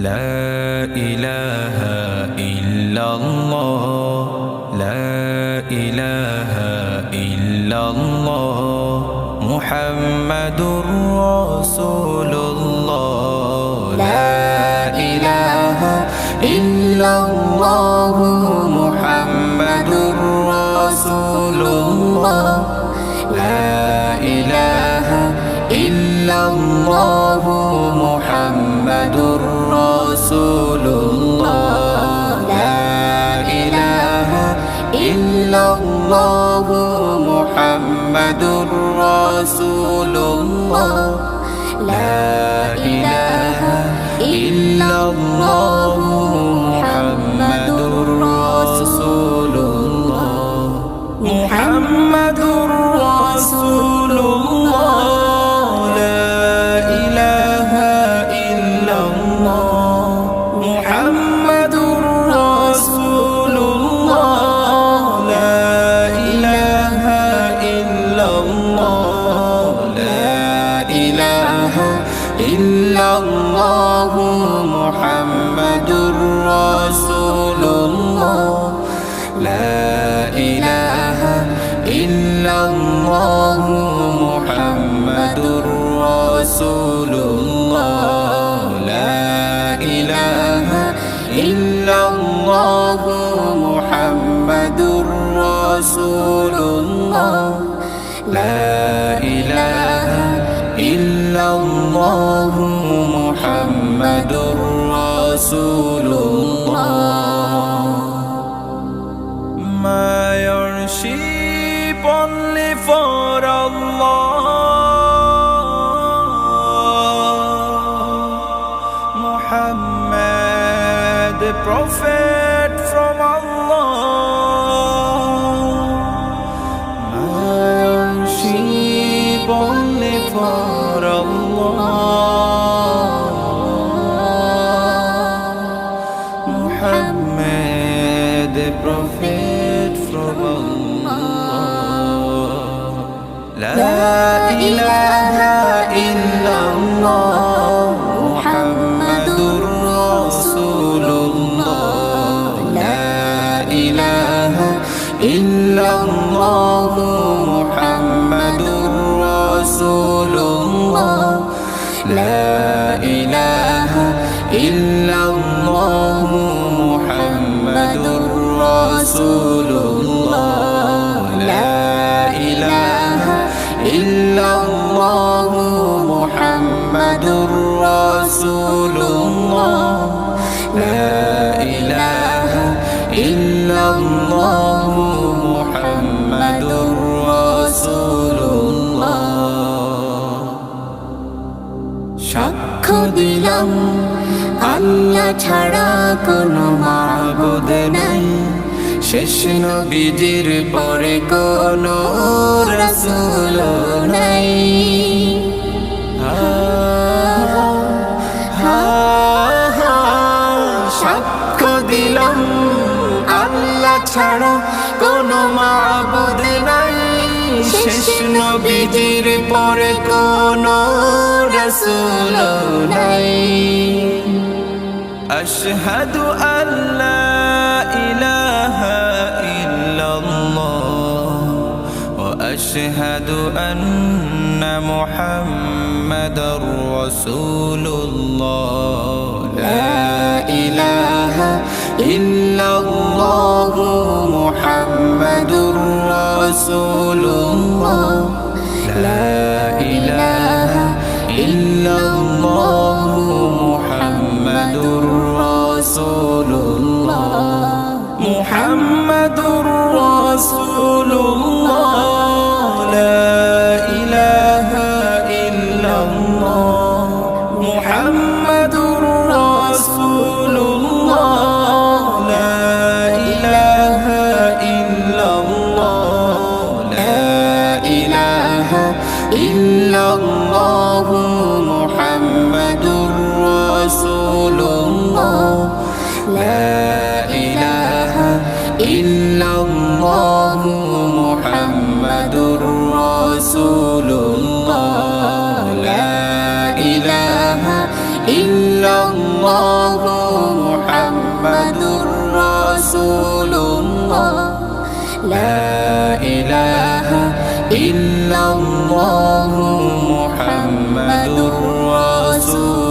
لا إله إلا الله لا إله إلا الله محمد رسول الله لا إله إلا الله محمد رسول الله لا إله إلا الله محمد رسول الله لا إله إلا الله محمد رسول الله لا إله إلا الله محمد رسول الله محمد رسول الله لا إله إلا الله محمد رسول الله لا إله إلا الله لا إله إلا الله محمد رسول الله لا إله إلا الله محمد رسول الله لا إله إلا الله محمد رسول الله لا إله إلا الله محمد رسول الله My worship only for Allah Muhammad the prophet from Allah My worship only for Allah Muhammad the prophet from Allah La ilaha illallah Muhammadur Rasulullah La ilaha illallah Muhammadur Rasulullah La ilaha illallah Muhammadur Rasulullah La ilaha illallah Muhammadur Rasulullah La ilaha illallah Muhammadur Rasulullah সাক্ষ্য দিলাম আল্লাহ ছাড়া কোনো মাবুদ নাই শেষ নবীজির পরে কোনো রাসূল নাই সাক্ষ্য দিলাম আল্লাহ ছাড়া কোনো মাবুদ নাই শেষ নবীজির পরে কোনো রাসূল নাই আশহাদু আল্লা ইলাহা ইল্লাল্লাহ ওয়া আশহাদু আন্না মুহাম্মাদার রাসূলুল্লাহ লা ইলাহা ইল্লাল্লাহ মুহাম্মাদুর রাসূলুল্লাহ লা ইলাহা ইল্লাল্লাহ মুহাম্মাদুর রাসূলুল্লাহ মুহাম্মাদুর রাসূলুল্লাহ লা ইলাহা ইল্লাল্লাহ মুহাম্মাদুর রাসূলুল্লাহ লা ইলাহা ইল্লাল্লাহ লা ইলাহা ইল্লাল্লাহ মুহাম্মাদুর রাসূলুল্লাহ লা ইলাহা ইল্লাল্লাহ মুহাম্মাদুর রাসূলুল্লাহ লা ইলাহা ইল্লাল্লাহ রাসূলুল্লাহ লা ইলাহা ইল্লাল্লাহু মুহাম্মাদুর রাসূলুল্লাহ